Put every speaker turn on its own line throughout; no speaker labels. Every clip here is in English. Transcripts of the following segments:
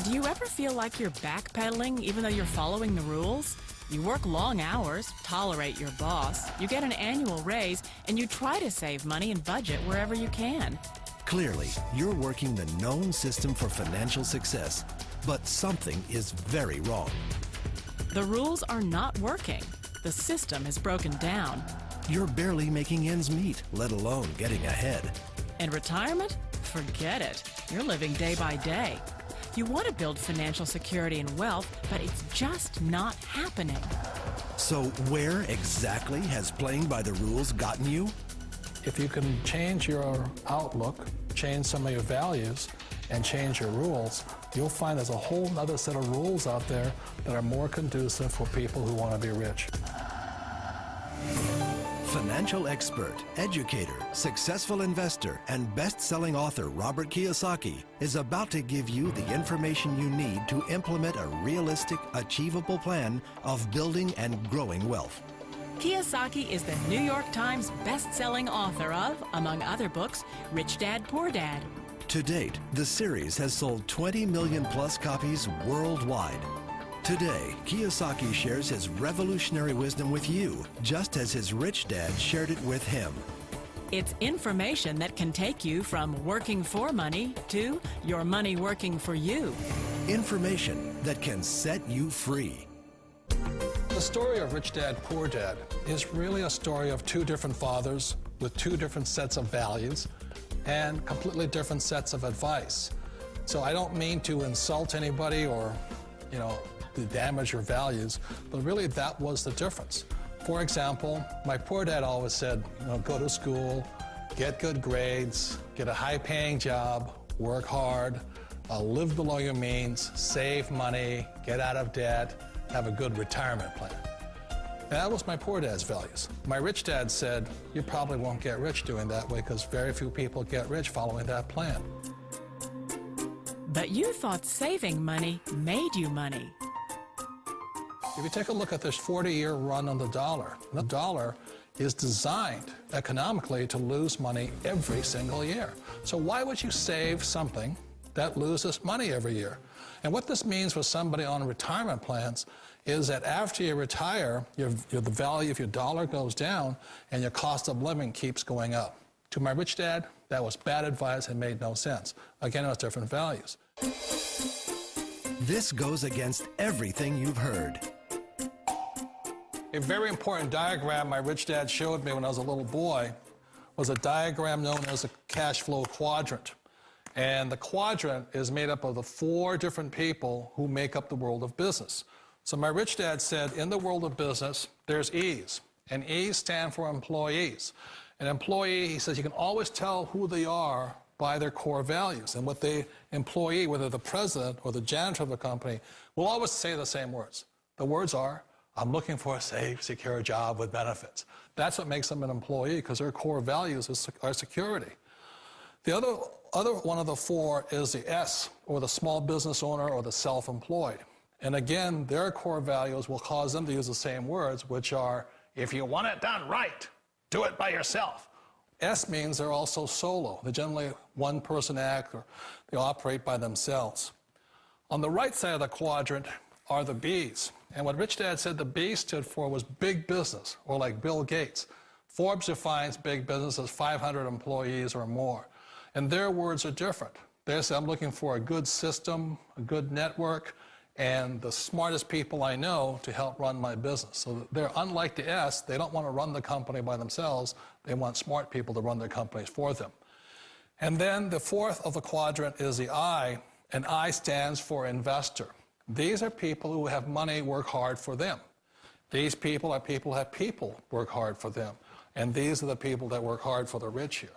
Do you ever feel like you're backpedaling even though you're following the rules? You work long hours, tolerate your boss, you get an annual raise, and you try to save money and budget wherever you can.
Clearly, you're working the known system for financial success, but something is very wrong.
The rules are not working. The system is broken down.
You're barely making ends meet, let alone getting ahead.
And retirement? Forget it. You're living day by day. You want to build financial security and wealth, but it's just not happening.
So where exactly has playing by the rules gotten you?
If you can change your outlook, change some of your values, and change your rules, you'll find there's a whole other set of rules out there that are more conducive for people who want to be rich.
Financial expert, educator, successful investor, and best-selling author Robert Kiyosaki is about to give you the information you need to implement a realistic, achievable plan of building and growing wealth.
Kiyosaki is the New York Times best-selling author of, among other books, Rich Dad, Poor Dad.
To date, the series has sold 20 million plus copies worldwide. Today, Kiyosaki shares his revolutionary wisdom with you, just as his rich dad shared it with him.
It's information that can take you from working for money to your money working for you.
Information that can set you free.
The story of Rich Dad, Poor Dad is really a story of two different fathers with two different sets of values and completely different sets of advice. So I don't mean to insult anybody or, to damage your values, but really that was the difference. For example, my poor dad always said, go to school, get good grades, get a high-paying job, work hard, live below your means, save money, get out of debt, have a good retirement plan. And that was my poor dad's values. My rich dad said, you probably won't get rich doing that way because very few people get rich following that plan.
But you thought saving money made you money.
If you take a look at this 40-year run on the dollar is designed economically to lose money every single year. So why would you save something that loses money every year? And what this means for somebody on retirement plans is that after you retire, the value of your dollar goes down and your cost of living keeps going up. To my rich dad, that was bad advice and made no sense. Again, it was different values.
This goes against everything you've heard.
A very important diagram my rich dad showed me when I was a little boy was a diagram known as a cash flow quadrant. And the quadrant is made up of the 4 different people who make up the world of business. So my rich dad said, in the world of business, there's E's, and E's stand for employees. An employee, he says, you can always tell who they are by their core values. And what the employee, whether the president or the janitor of the company, will always say the same words. The words are, I'm looking for a safe, secure job with benefits. That's what makes them an employee, because their core values are security. The other one of the 4 is the S, or the small business owner or the self-employed. And again, their core values will cause them to use the same words, which are, if you want it done right, do it by yourself. S means they're also solo. They're generally one-person act, or they operate by themselves. On the right side of the quadrant are the B's. And what Rich Dad said the B stood for was big business, or like Bill Gates. Forbes defines big business as 500 employees or more. And their words are different. They say, I'm looking for a good system, a good network, and the smartest people I know to help run my business. So they're unlike the S. They don't want to run the company by themselves. They want smart people to run their companies for them. And then the 4th of the quadrant is the I, and I stands for investor. These are people who have money work hard for them. These people are people who have people work hard for them. And these are the people that work hard for the rich here.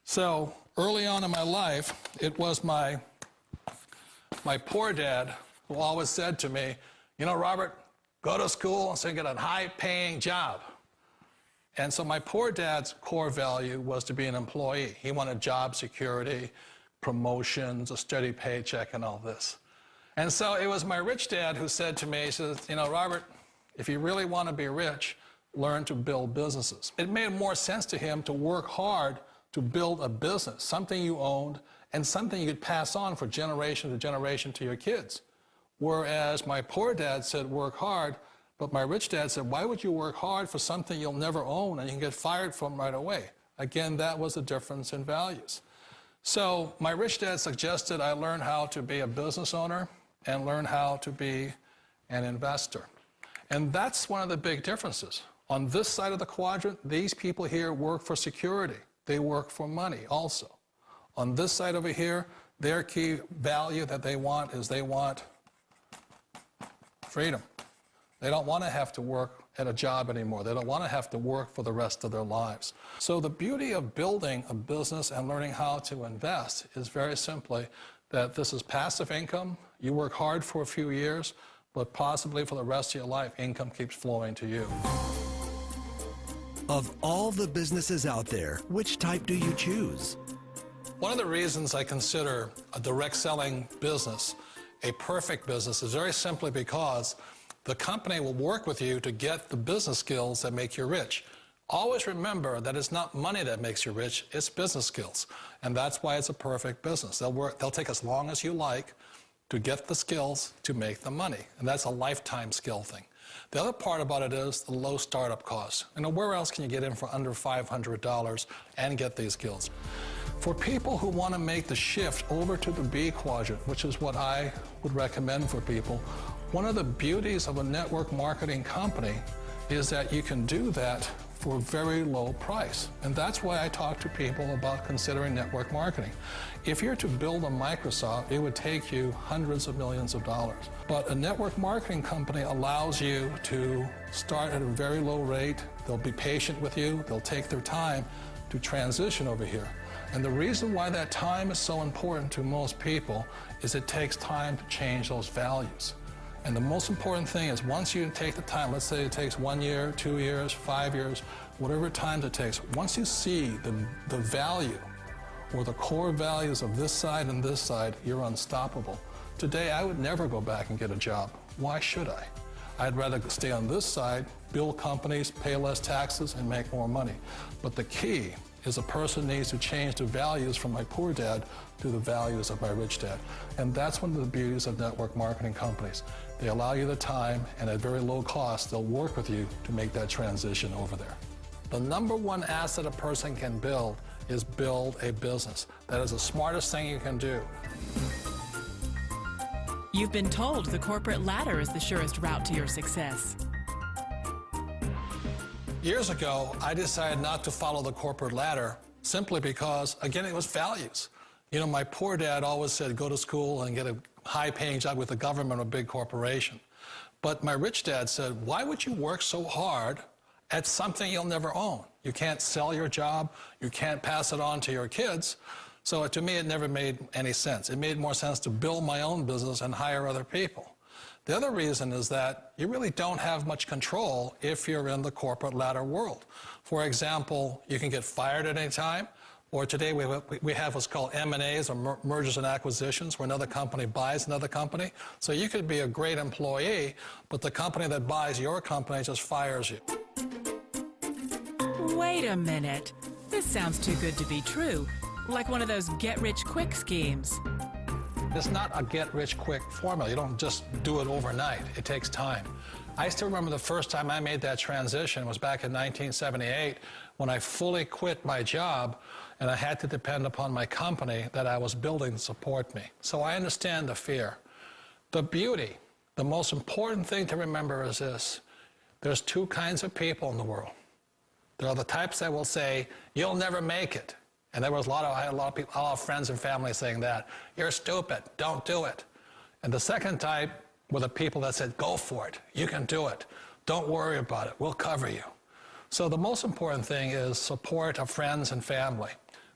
So early on in my life, it was my poor dad who always said to me, Robert, go to school and so get a high-paying job. And so my poor dad's core value was to be an employee. He wanted job security, promotions, a steady paycheck, and all this. And so it was my rich dad who said to me, he says, you know, Robert, if you really want to be rich, learn to build businesses. It made more sense to him to work hard to build a business, something you owned and something you could pass on for generation to generation to your kids. Whereas my poor dad said work hard, but my rich dad said, why would you work hard for something you'll never own and you can get fired from right away? Again, that was the difference in values. So my rich dad suggested I learn how to be a business owner and learn how to be an investor. And that's one of the big differences. On this side of the quadrant, these people here work for security. They work for money also. On this side over here, their key value that they want is they want freedom. They don't want to have to work at a job anymore. They don't want to have to work for the rest of their lives. So the beauty of building a business and learning how to invest is very simply that this is passive income. You work hard for a few years, but possibly for the rest of your life, income keeps flowing to you.
Of all the businesses out there, which type do you choose?
One of the reasons I consider a direct selling business a perfect business is very simply because the company will work with you to get the business skills that make you rich. Always remember that it's not money that makes you rich, it's business skills. And that's why it's a perfect business. They'll take as long as you like to get the skills to make the money. And that's a lifetime skill thing. The other part about it is the low startup cost. You know, where else can you get in for under $500 and get these skills? For people who want to make the shift over to the B quadrant, which is what I would recommend for people, one of the beauties of a network marketing company is that you can do that for a very low price. And that's why I talk to people about considering network marketing. If you're to build a Microsoft, it would take you hundreds of millions of dollars. But a network marketing company allows you to start at a very low rate. They'll be patient with you. They'll take their time to transition over here. And the reason why that time is so important to most people is it takes time to change those values. And the most important thing is once you take the time, let's say it takes 1 year, 2 years, 5 years, whatever time it takes, once you see the value or the core values of this side and this side, you're unstoppable. Today, I would never go back and get a job. Why should I? I'd rather stay on this side, build companies, pay less taxes, and make more money. But the key is a person needs to change the values from my poor dad to the values of my rich dad. And that's one of the beauties of network marketing companies. They allow you the time, and at very low cost, they'll work with you to make that transition over there. The number one asset a person can build is build a business. That is the smartest thing you can do.
You've been told the corporate ladder is the surest route to your success.
Years ago, I decided not to follow the corporate ladder simply because, again, it was values. You know, my poor dad always said, go to school and get a high-paying job with the government or a big corporation. But my rich dad said, why would you work so hard at something you'll never own? You can't sell your job. You can't pass it on to your kids. So to me, it never made any sense. It made more sense to build my own business and hire other people. The other reason is that you really don't have much control if you're in the corporate ladder world. For example, you can get fired at any time, or today we have what's called M&As, or mergers and acquisitions, where another company buys another company. So you could be a great employee, but the company that buys your company just fires you.
Wait a minute. This sounds too good to be true. Like one of those get-rich-quick schemes.
It's not a get-rich-quick formula. You don't just do it overnight. It takes time. I still remember the first time I made that transition was back in 1978 when I fully quit my job and I had to depend upon my company that I was building to support me. So I understand the fear. The beauty, the most important thing to remember is this. There's two kinds of people in the world. There are the types that will say, you'll never make it. And there was I had a lot of people, a lot of friends and family saying that. You're stupid, don't do it. And the second type were the people that said, go for it, you can do it. Don't worry about it, we'll cover you. So the most important thing is support of friends and family.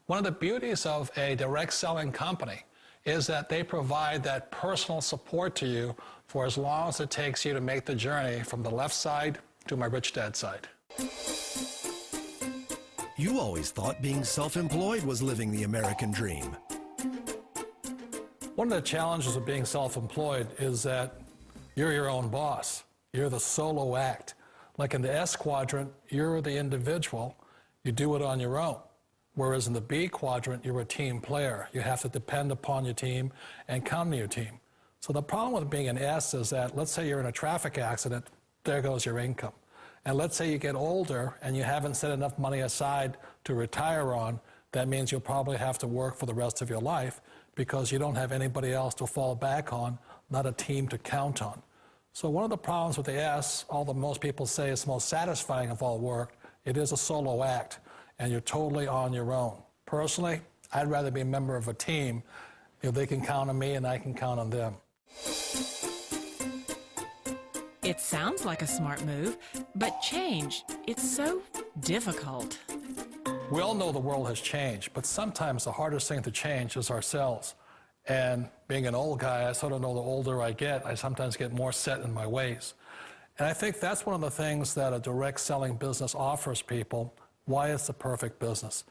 One of the beauties of a direct selling company is that they provide that personal support to you for as long as it takes you to make the journey from the left side to my rich dad side.
You always thought being self-employed was living the American dream.
One of the challenges of being self-employed is that you're your own boss. You're the solo act. Like in the S quadrant, you're the individual. You do it on your own. Whereas in the B quadrant, you're a team player. You have to depend upon your team and come to your team. So the problem with being an S is that, let's say you're in a traffic accident, there goes your income. And let's say you get older and you haven't set enough money aside to retire on, that means you'll probably have to work for the rest of your life because you don't have anybody else to fall back on, not a team to count on. So one of the problems with the S, although most people say it's the most satisfying of all work, it is a solo act, and you're totally on your own. Personally, I'd rather be a member of a team if they can count on me and I can count on them.
It sounds like a smart move, but change, it's so difficult.
We all know the world has changed, but sometimes the hardest thing to change is ourselves. And being an old guy, I sort of know the older I get, I sometimes get more set in my ways. And I think that's one of the things that a direct selling business offers people, why it's the perfect business.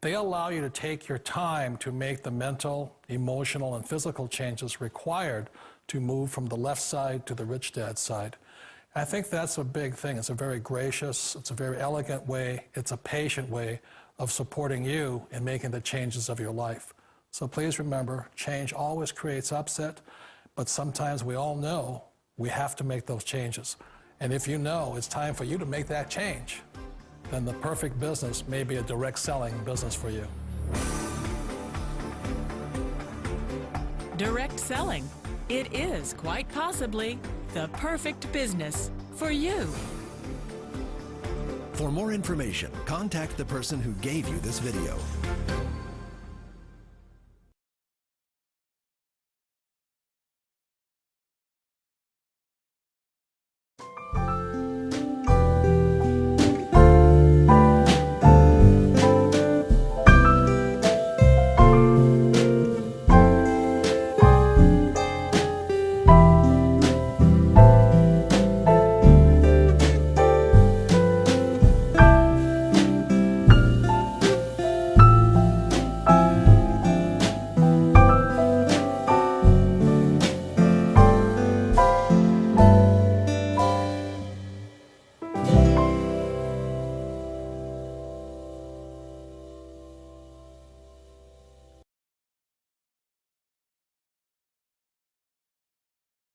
They allow you to take your time to make the mental, emotional, and physical changes required to move from the left side to the rich dad side. I think that's a big thing. It's a very gracious, it's a very elegant way, it's a patient way of supporting you in making the changes of your life. So please remember, change always creates upset, but sometimes we all know we have to make those changes. And if you know it's time for you to make that change, then the perfect business may be a direct selling business for you.
Direct selling. It is quite possibly the perfect business for you.
For more information, contact the person who gave you this video.